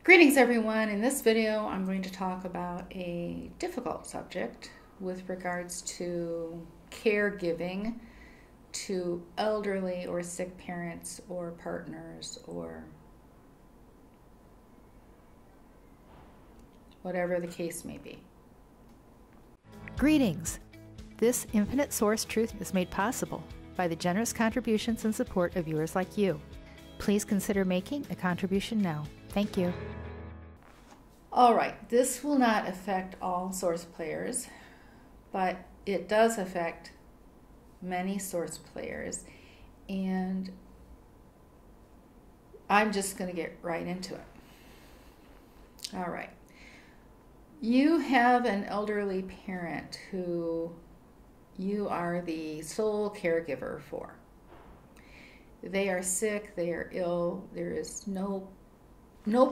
Greetings everyone. In this video I'm going to talk about a difficult subject with regards to caregiving to elderly or sick parents or partners or whatever the case may be. Greetings! This infinite source truth is made possible by the generous contributions and support of viewers like you. Please consider making a contribution now. Thank you. All right, this will not affect all source players, but it does affect many source players, and I'm just going to get right into it. All right. You have an elderly parent who you are the sole caregiver for. They are sick, they are ill, there is no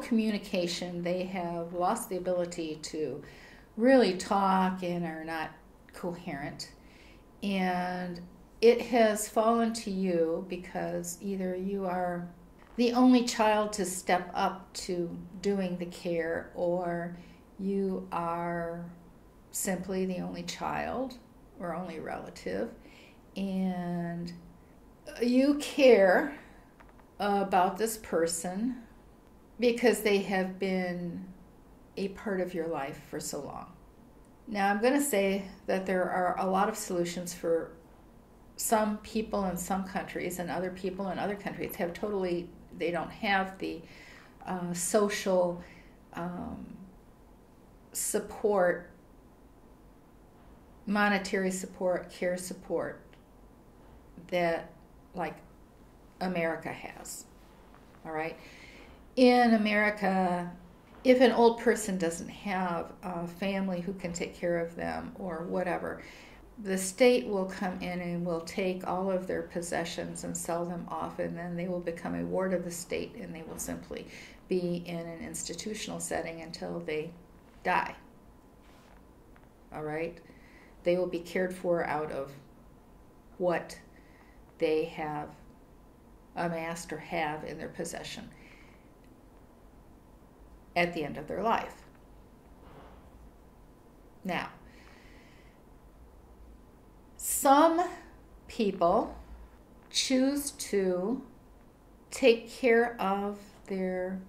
communication. They have lost the ability to really talk and are not coherent. And it has fallen to you because either you are the only child to step up to doing the care, or you are simply the only child or only relative, and you care about this person because they have been a part of your life for so long. Now, I'm going to say that there are a lot of solutions for some people in some countries, and other people in other countries have they don't have the social support, monetary support, care support that like America has. All right. In America, if an old person doesn't have a family who can take care of them or whatever, the state will come in and will take all of their possessions and sell them off, and then they will become a ward of the state, and they will simply be in an institutional setting until they die. All right? They will be cared for out of what they have amassed or have in their possession at the end of their life. Now, some people choose to take care of their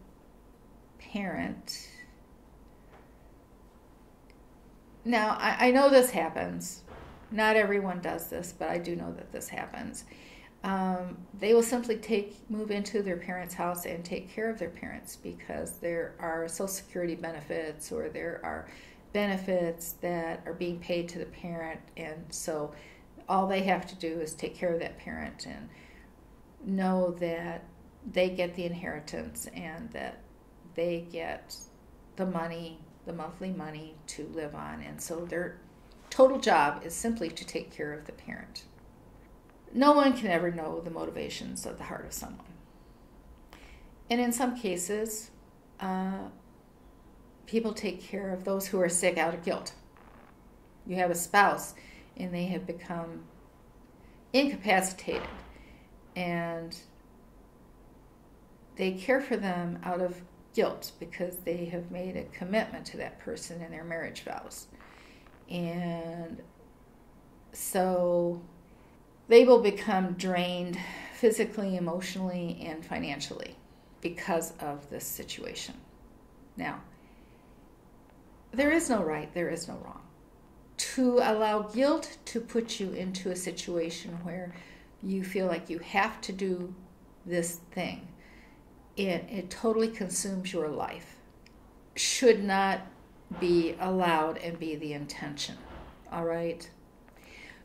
parent. Now, I know this happens. Not everyone does this, but I do know that this happens. They will simply move into their parents' house and take care of their parents because there are Social Security benefits, or there are benefits that are being paid to the parent, and so all they have to do is take care of that parent and know that they get the inheritance and that they get the money, the monthly money to live on, and so their total job is simply to take care of the parent. No one can ever know the motivations of the heart of someone. And in some cases, people take care of those who are sick out of guilt. You have a spouse and they have become incapacitated, and they care for them out of guilt because they have made a commitment to that person in their marriage vows. And so they will become drained physically, emotionally, and financially because of this situation. Now, there is no right, there is no wrong. To allow guilt to put you into a situation where you feel like you have to do this thing, it totally consumes your life, should not be allowed and be the intention. All right?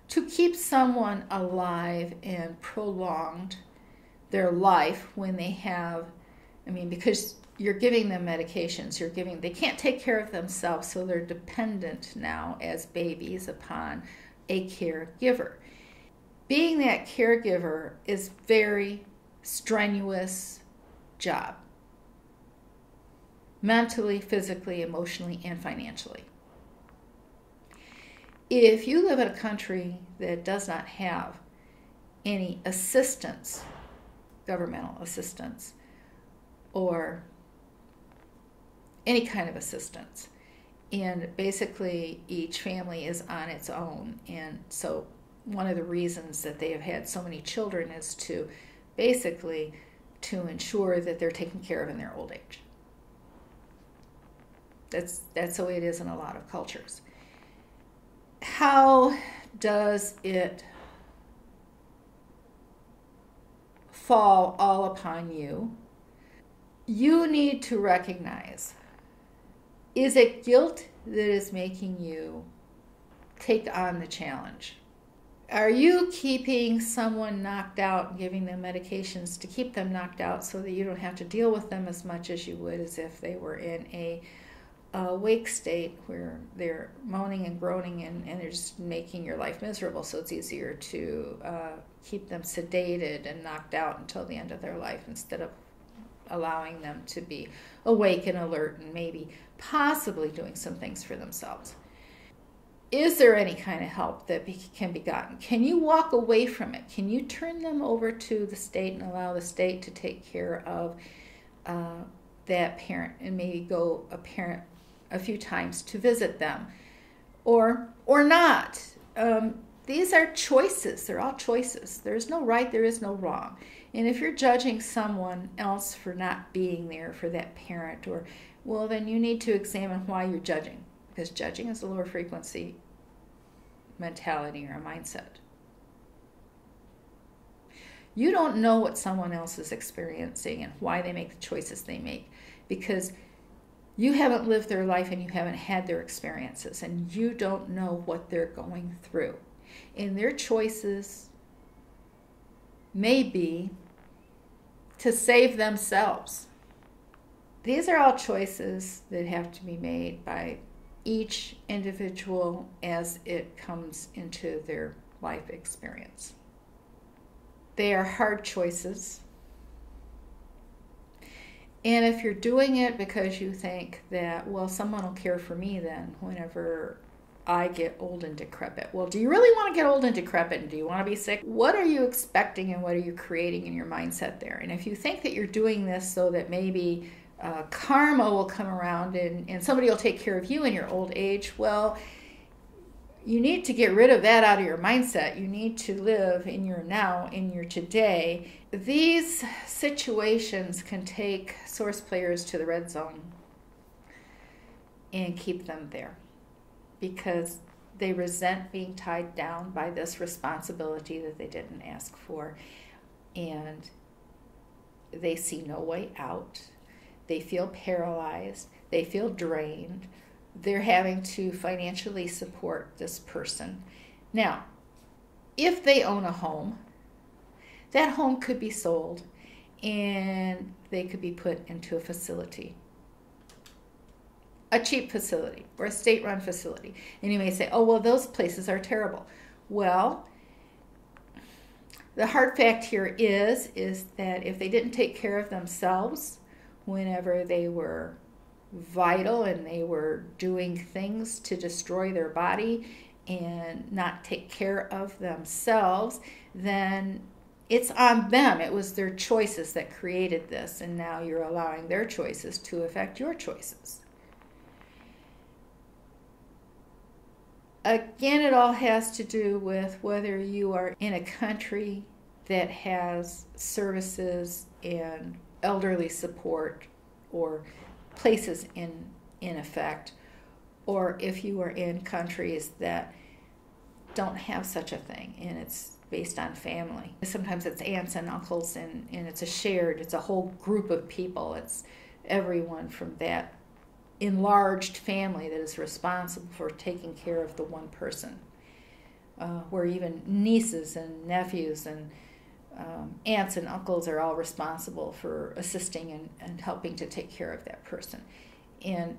To keep someone alive and prolonged their life when they have, because you're giving them medications, they can't take care of themselves, so they're dependent now as babies upon a caregiver. Being that caregiver is very strenuous job, mentally, physically, emotionally, and financially. If you live in a country that does not have any assistance, governmental assistance, or any kind of assistance. And basically each family is on its own. And so one of the reasons that they have had so many children is to basically to ensure that they're taken care of in their old age. That's the way it is in a lot of cultures. How does it fall all upon you? You need to recognize, is it guilt that is making you take on the challenge? Are you keeping someone knocked out and giving them medications to keep them knocked out so that you don't have to deal with them as much as you would as if they were in a wake state where they're moaning and groaning and they're just making your life miserable, so it's easier to keep them sedated and knocked out until the end of their life instead of allowing them to be awake and alert and maybe possibly doing some things for themselves? Is there any kind of help that can be gotten? Can you walk away from it? Can you turn them over to the state and allow the state to take care of that parent and maybe go a few times to visit them, or not? These are choices. They're all choices. There's no right, there is no wrong. And if you're judging someone else for not being there for that parent, well, then you need to examine why you're judging, because judging is a lower frequency mentality or a mindset. You don't know what someone else is experiencing and why they make the choices they make, because you haven't lived their life and you haven't had their experiences, and you don't know what they're going through. And their choices may be to save themselves. These are all choices that have to be made by each individual as it comes into their life experience. They are hard choices. And if you're doing it because you think that, well, someone will care for me then whenever I get old and decrepit. Well, do you really want to get old and decrepit, and do you want to be sick? What are you expecting and what are you creating in your mindset there? And if you think that you're doing this so that maybe karma will come around and somebody will take care of you in your old age, well, you need to get rid of that out of your mindset. You need to live in your now, in your today. These situations can take source players to the red zone and keep them there because they resent being tied down by this responsibility that they didn't ask for, and they see no way out. They feel paralyzed. They feel drained. They're having to financially support this person. Now, if they own a home, that home could be sold and they could be put into a facility, a cheap facility or a state-run facility. And you may say, oh, well, those places are terrible. Well, the hard fact here is that if they didn't take care of themselves whenever they were vital and they were doing things to destroy their body and not take care of themselves, then it's on them. It was their choices that created this, and now you're allowing their choices to affect your choices. Again, it all has to do with whether you are in a country that has services and elderly support or places in effect, or if you are in countries that don't have such a thing and it's based on family. Sometimes it's aunts and uncles and it's a whole group of people. It's everyone from that enlarged family that is responsible for taking care of the one person, where even nieces and nephews and aunts and uncles are all responsible for assisting and helping to take care of that person. And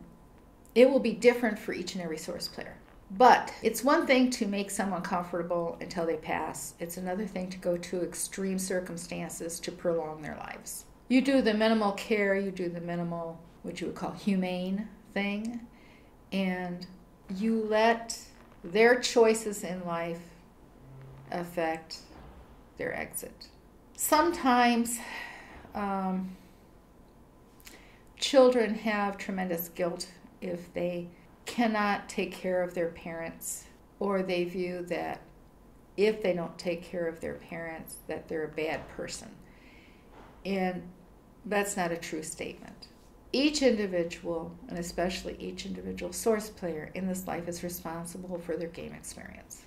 it will be different for each and every source player. But it's one thing to make someone comfortable until they pass. It's another thing to go to extreme circumstances to prolong their lives. You do the minimal care, you do the minimal, what you would call humane thing, and you let their choices in life affect their exit. Sometimes children have tremendous guilt if they cannot take care of their parents, or they view that if they don't take care of their parents, that they're a bad person. And that's not a true statement. Each individual, and especially each individual source player in this life, is responsible for their game experience.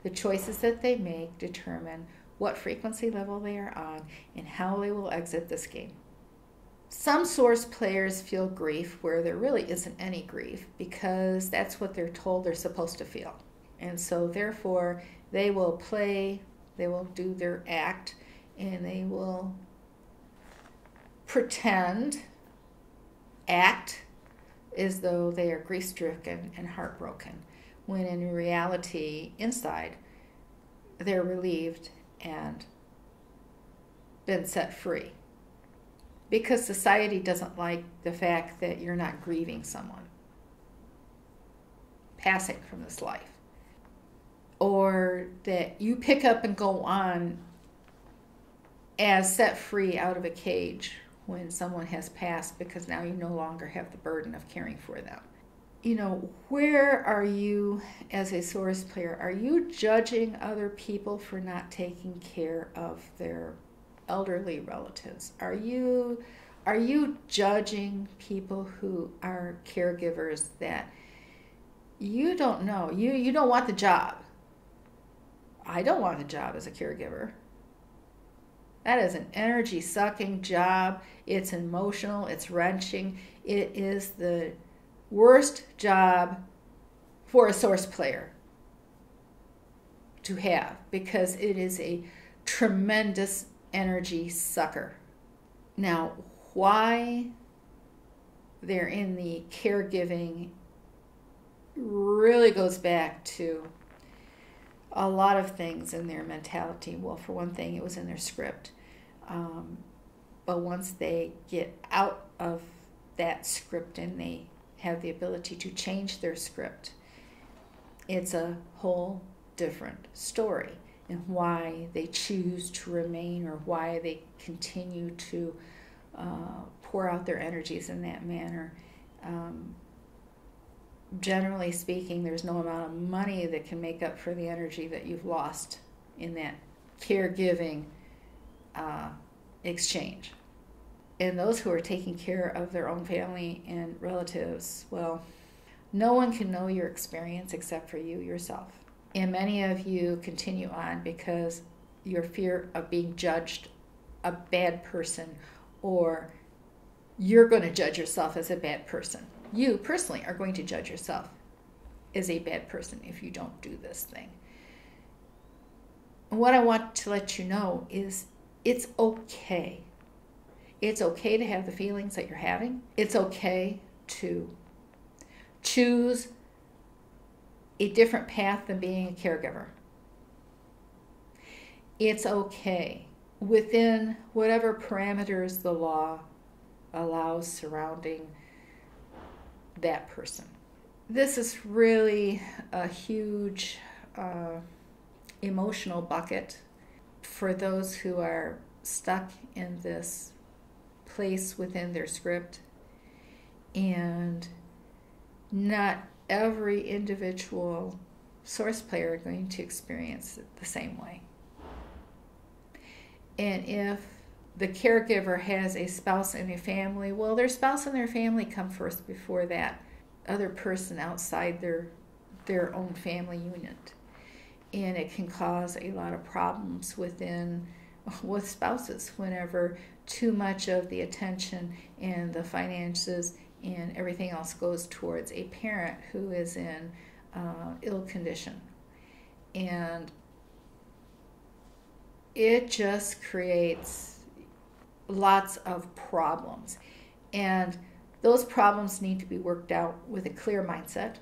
The choices that they make determine what frequency level they are on and how they will exit this game. Some source players feel grief where there really isn't any grief, because that's what they're told they're supposed to feel. And so therefore they will play, they will do their act, and they will pretend, act as though they are grief-stricken and heartbroken, when in reality, inside, they're relieved and been set free. Because society doesn't like the fact that you're not grieving someone passing from this life, or that you pick up and go on as set free out of a cage when someone has passed, because now you no longer have the burden of caring for them. You know, where are you as a source player? Are you judging other people for not taking care of their elderly relatives? Are you judging people who are caregivers that you don't know? You don't want the job. I don't want the job as a caregiver. That is an energy-sucking job. It's emotional. It's wrenching. It is the worst job for a source player to have, because it is a tremendous energy sucker. Now, why they're in the caregiving really goes back to a lot of things in their mentality. Well, for one thing, it was in their script. But once they get out of that script and they have the ability to change their script, it's a whole different story, and why they choose to remain, or why they continue to pour out their energies in that manner. Generally speaking, there's no amount of money that can make up for the energy that you've lost in that caregiving exchange. And those who are taking care of their own family and relatives, well, no one can know your experience except for you yourself. And many of you continue on because your fear of being judged a bad person, or you're going to judge yourself as a bad person. You personally are going to judge yourself as a bad person if you don't do this thing. And what I want to let you know is it's okay. It's okay to have the feelings that you're having. It's okay to choose a different path than being a caregiver. It's okay within whatever parameters the law allows surrounding that person. This is really a huge emotional bucket for those who are stuck in this place within their script, and not every individual source player are going to experience it the same way. And if the caregiver has a spouse and a family, well, their spouse and their family come first before that other person outside their own family unit. And it can cause a lot of problems with spouses whenever too much of the attention and the finances and everything else goes towards a parent who is in ill condition. And it just creates lots of problems. And those problems need to be worked out with a clear mindset,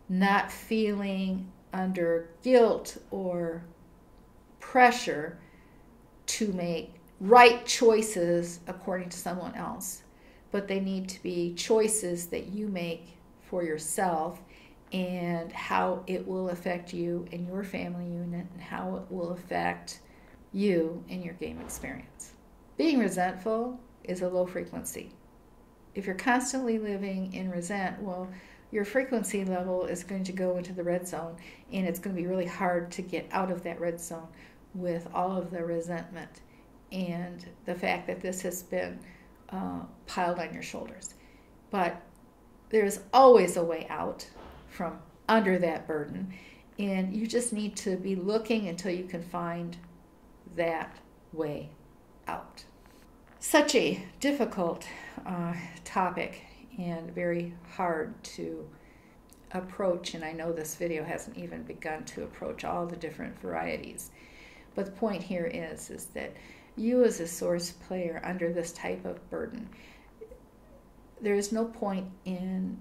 not feeling under guilt or pressure to make right choices according to someone else, but they need to be choices that you make for yourself, and how it will affect you and your family unit, and how it will affect you in your game experience. Being resentful is a low frequency. if you're constantly living in resent, well, your frequency level is going to go into the red zone, and it's going to be really hard to get out of that red zone with all of the resentment and the fact that this has been piled on your shoulders. But there's always a way out from under that burden, and you just need to be looking until you can find that way out. Such a difficult topic and very hard to approach, and I know this video hasn't even begun to approach all the different varieties. But the point here is that you as a source player under this type of burden, there is no point in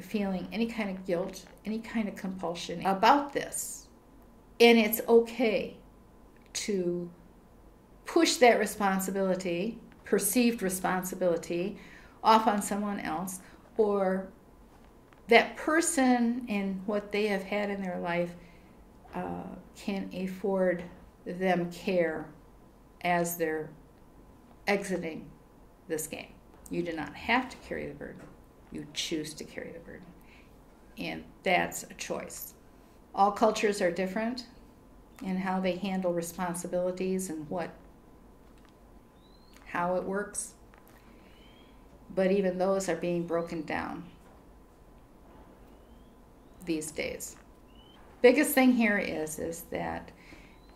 feeling any kind of guilt, any kind of compulsion about this. And it's okay to push that responsibility, perceived responsibility, off on someone else, or that person and what they have had in their life can afford them care as they're exiting this game. You do not have to carry the burden. You choose to carry the burden. And that's a choice. All cultures are different in how they handle responsibilities and how it works. But even those are being broken down these days. Biggest thing here is that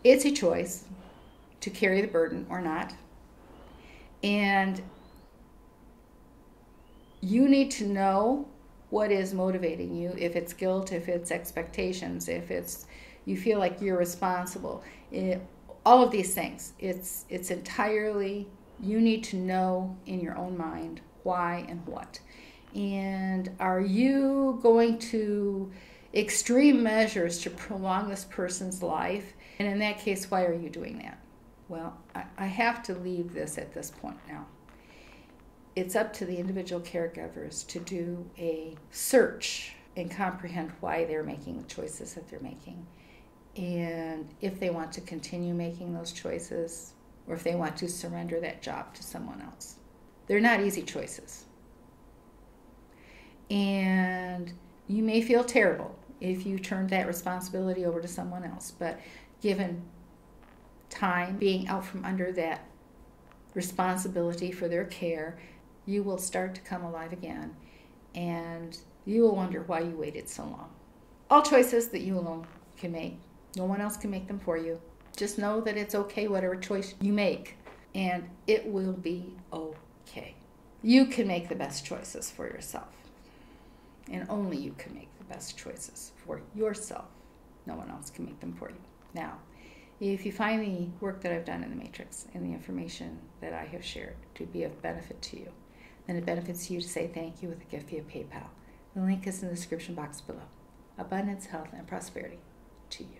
it's a choice to carry the burden or not. And you need to know what is motivating you, if it's guilt, if it's expectations, if it's you feel like you're responsible. All of these things. It's entirely, you need to know in your own mind why and what. And are you going to extreme measures to prolong this person's life? And in that case, why are you doing that? Well, I have to leave this at this point now. It's up to the individual caregivers to do a search and comprehend why they're making the choices that they're making. And if they want to continue making those choices, or if they want to surrender that job to someone else. They're not easy choices. And you may feel terrible if you turn that responsibility over to someone else, but given time, being out from under that responsibility for their care, you will start to come alive again, and you will wonder why you waited so long. All choices that you alone can make. No one else can make them for you. Just know that it's okay whatever choice you make, and it will be okay. You can make the best choices for yourself, and only you can make the best choices for yourself. No one else can make them for you. Now, if you find the work that I've done in the Matrix and the information that I have shared to be of benefit to you, then it benefits you to say thank you with a gift via PayPal. The link is in the description box below. Abundance, health, and prosperity to you.